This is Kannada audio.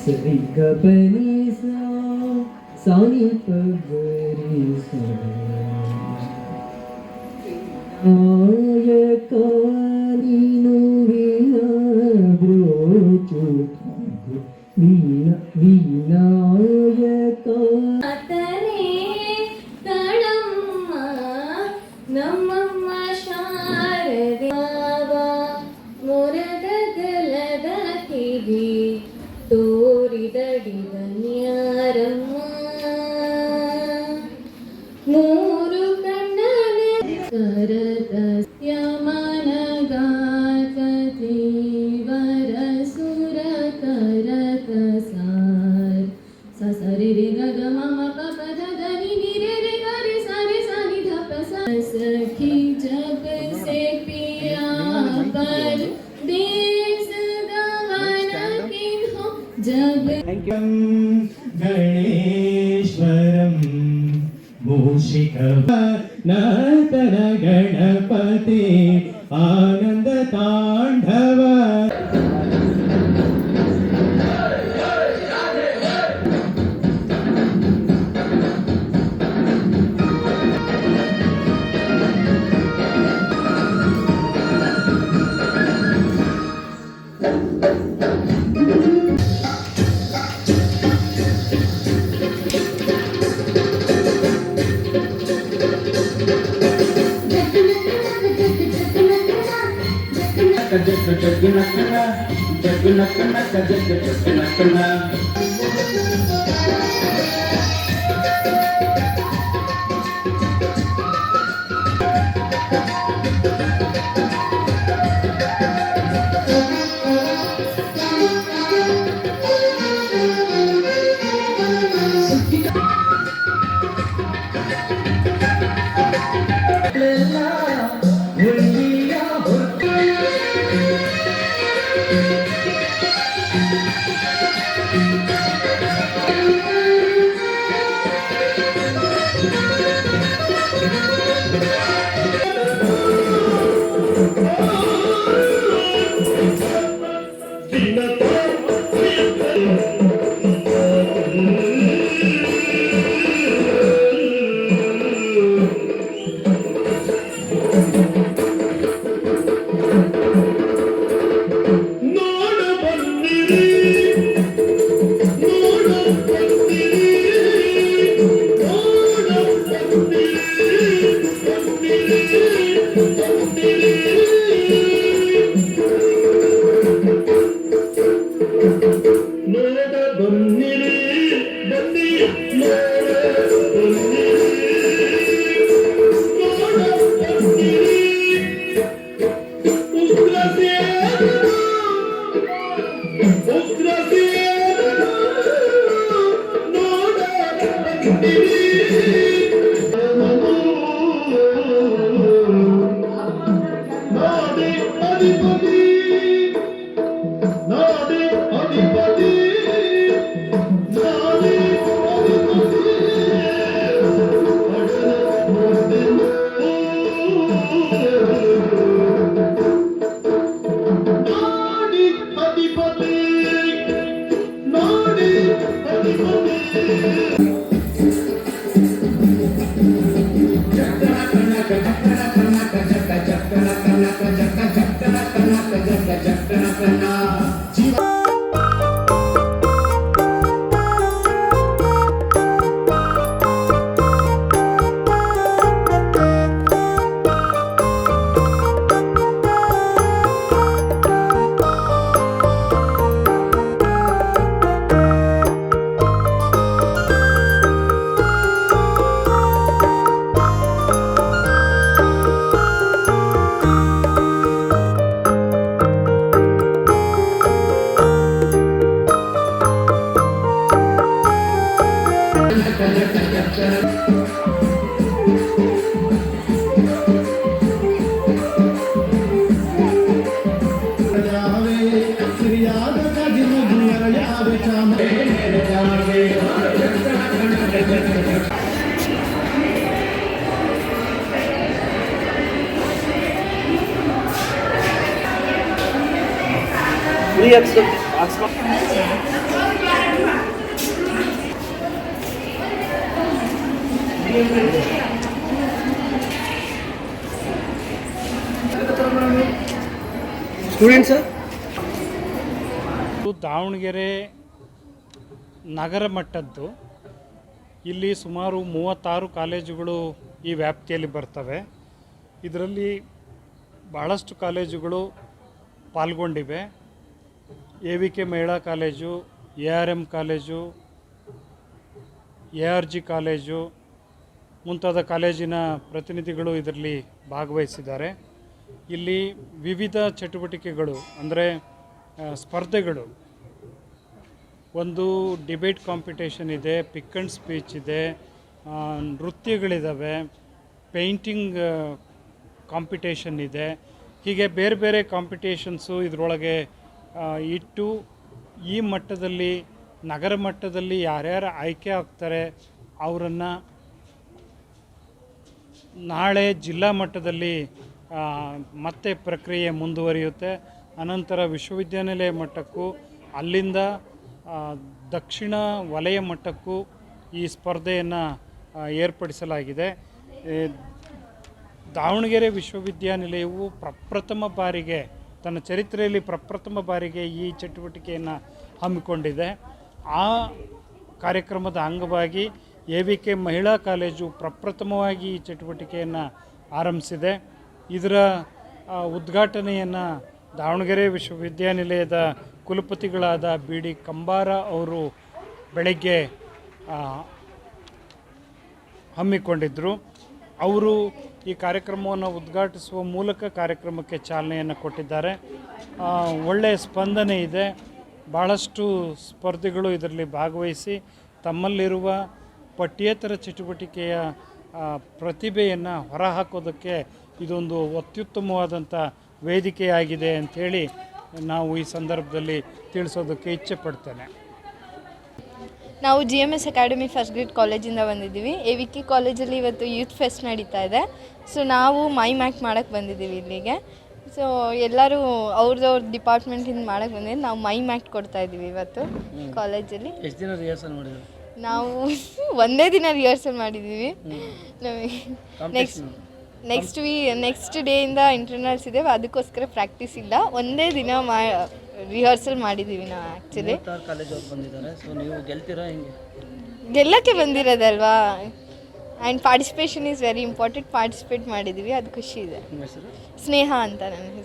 ಸರಿ ಗಬನಿ ಸಾನಿ ಪಗರಿ ನಾಯಕ ನೀನು ಬ್ರೋಚು ವಿನಾಯಕ ನಮ್ಮಮ್ಮ ಶಾರದೆ ಮೊರಗಲದ ಕಿವಿ ತೋರಿದಡಿದ ನ್ಯಾರಮ್ಮ ಮೂರು ಕಣ್ಣನ ಕರದ ಯಮನಗಾತ ದೇವರ ಸುರ ಕರಕ ಸಾರ್ ಸರಿ ರೆ ಗಗ ಮಮ ಪಪ ಧನಿ ನಿರೆ ರೆ ಗರಿ ಸಾರೆ ಸಾನಿ ಧಪ सखी जब से पिया पर देश गवन किन्हो जब गणेश्वरं मूषिकवनतन गणपति आनंद तांडव ಫ್ರೀ ಹಾಕ್ಸ್ಕೊಂಡು ಸ್ಟೂಡೆಂಟ್ಸ್ ದಾವಣಗೆರೆ ನಗರ ಮಟ್ಟದ್ದು. ಇಲ್ಲಿ ಸುಮಾರು 36 ಕಾಲೇಜುಗಳು ಈ ವ್ಯಾಪ್ತಿಯಲ್ಲಿ ಬರ್ತವೆ. ಇದರಲ್ಲಿ ಭಾಳಷ್ಟು ಕಾಲೇಜುಗಳು ಪಾಲ್ಗೊಂಡಿವೆ. AVK ಮಹಿಳಾ college, ARM college, ARG college ಮುಂತಾದ ಕಾಲೇಜಿನ ಪ್ರತಿನಿಧಿಗಳು ಇದರಲ್ಲಿ ಭಾಗವಹಿಸಿದ್ದಾರೆ. ಇಲ್ಲಿ ವಿವಿಧ ಚಟುವಟಿಕೆಗಳು ಅಂದರೆ ಸ್ಪರ್ಧೆಗಳು, ಒಂದು ಡಿಬೇಟ್ ಕಾಂಪಿಟೇಷನ್ ಇದೆ, ಪಿಕ್ ಆ್ಯಂಡ್ ಸ್ಪೀಚ್ ಇದೆ, ನೃತ್ಯಗಳಿದ್ದಾವೆ, ಪೇಂಟಿಂಗ್ ಕಾಂಪಿಟೇಷನ್ ಇದೆ. ಹೀಗೆ ಬೇರೆ ಬೇರೆ ಕಾಂಪಿಟೇಷನ್ಸು ಇದರೊಳಗೆ ಇಟ್ಟು ಈ ಮಟ್ಟದಲ್ಲಿ ನಗರ ಮಟ್ಟದಲ್ಲಿ ಯಾರ್ಯಾರು ಆಯ್ಕೆ ಆಗ್ತಾರೆ ಅವರನ್ನು ನಾಳೆ ಜಿಲ್ಲಾ ಮಟ್ಟದಲ್ಲಿ ಮತ್ತೆ ಪ್ರಕ್ರಿಯೆ ಮುಂದುವರಿಯುತ್ತೆ. ಅನಂತರ ವಿಶ್ವವಿದ್ಯಾನಿಲಯ ಮಟ್ಟಕ್ಕೂ ಅಲ್ಲಿಂದ ದಕ್ಷಿಣ ವಲಯ ಮಟ್ಟಕ್ಕೂ ಈ ಸ್ಪರ್ಧೆಯನ್ನು ಏರ್ಪಡಿಸಲಾಗಿದೆ. ದಾವಣಗೆರೆ ವಿಶ್ವವಿದ್ಯಾನಿಲಯವು ಪ್ರಪ್ರಥಮ ಬಾರಿಗೆ ತನ್ನ ಚರಿತ್ರೆಯಲ್ಲಿ ಪ್ರಪ್ರಥಮ ಬಾರಿಗೆ ಈ ಚಟುವಟಿಕೆಯನ್ನು ಹಮ್ಮಿಕೊಂಡಿದೆ. ಆ ಕಾರ್ಯಕ್ರಮದ ಅಂಗವಾಗಿ AVK ಮಹಿಳಾ ಕಾಲೇಜು ಪ್ರಪ್ರಥಮವಾಗಿ ಈ ಚಟುವಟಿಕೆಯನ್ನು ಆರಂಭಿಸಿದೆ. ಇದರ ಉದ್ಘಾಟನೆಯನ್ನು ದಾವಣಗೆರೆ ವಿಶ್ವವಿದ್ಯಾನಿಲಯದ ಕುಲಪತಿಗಳಾದ BD ಕಂಬಾರ ಅವರು ಬೆಳಗ್ಗೆ ಹಮ್ಮಿಕೊಂಡಿದ್ದರು. ಅವರು ಈ ಕಾರ್ಯಕ್ರಮವನ್ನು ಉದ್ಘಾಟಿಸುವ ಮೂಲಕ ಕಾರ್ಯಕ್ರಮಕ್ಕೆ ಚಾಲನೆಯನ್ನು ಕೊಟ್ಟಿದ್ದಾರೆ. ಒಳ್ಳೆಯ ಸ್ಪಂದನೆ ಇದೆ. ಭಾಳಷ್ಟು ಸ್ಪರ್ಧಿಗಳು ಇದರಲ್ಲಿ ಭಾಗವಹಿಸಿ ತಮ್ಮಲ್ಲಿರುವ ಪಠ್ಯೇತರ ಚಟುವಟಿಕೆಯ ಪ್ರತಿಭೆಯನ್ನು ಹೊರಹಾಕೋದಕ್ಕೆ ಇದೊಂದು ಅತ್ಯುತ್ತಮವಾದಂಥ ವೇದಿಕೆಯಾಗಿದೆ ಅಂಥೇಳಿ ನಾವು ಈ ಸಂದರ್ಭದಲ್ಲಿ ತಿಳಿಸೋದಕ್ಕೆ ಇಚ್ಛೆ ಪಡ್ತೇನೆ. ನಾವು GMS ಅಕಾಡೆಮಿ ಫಸ್ಟ್ ಗ್ರೇಡ್ ಕಾಲೇಜಿಂದ ಬಂದಿದ್ದೀವಿ. AVK ಕಾಲೇಜಲ್ಲಿ ಇವತ್ತು ಯೂತ್ ಫೆಸ್ಟ್ ನಡೀತಾ ಇದೆ. ಸೊ ನಾವು ಮೈಮ್ ಆ್ಯಕ್ಟ್ ಮಾಡೋಕ್ಕೆ ಬಂದಿದ್ದೀವಿ ಇಲ್ಲಿಗೆ. ಸೊ ಎಲ್ಲರೂ ಅವ್ರದ್ದವ್ರ ಡಿಪಾರ್ಟ್ಮೆಂಟಿಂದ ಮಾಡೋಕ್ಕೆ ಬಂದಿದ್ದೀವಿ. ನಾವು ಮೈಮ್ ಆ್ಯಕ್ಟ್ ಕೊಡ್ತಾ ಇದ್ದೀವಿ ಇವತ್ತು ಕಾಲೇಜಲ್ಲಿ. ಎಷ್ಟು ದಿನ ರಿಹರ್ಸಲ್ ಮಾಡಿದ್ರು? ನಾವು ಒಂದೇ ದಿನ ರಿಹರ್ಸಲ್ ಮಾಡಿದ್ದೀವಿ. ನೆಕ್ಸ್ಟ್ ಡೇಯಿಂದ ಇಂಟರ್ನಲ್ಸ್ ಇದೆ, ಅದಕ್ಕೋಸ್ಕರ ಪ್ರಾಕ್ಟೀಸ್ ಇಲ್ಲ. ಒಂದೇ ದಿನ ರಿಹರ್ಸಲ್ ಮಾಡಿದ್ದೀವಿ ನಾವು. ಆ್ಯಕ್ಚುಲಿ ಕಾಲೇಜವ್ರು ಬಂದಿದ್ದಾರೆ. ಸೊ ನೀವು ಗೆಲ್ತೀರಾ? ಹೆಂಗೆ ಗೆಲ್ಲಕ್ಕೆ ಬಂದಿರೋದಲ್ವಾ. And participation is very important. Participate ಮಾಡಿದ್ದೀವಿ, ಅದು ಖುಷಿ ಇದೆ. ನಿಮ್ಮ ಹೆಸರು? ಸ್ನೇಹ ಅಂತ ನನ್ನ ಹೆಸರು.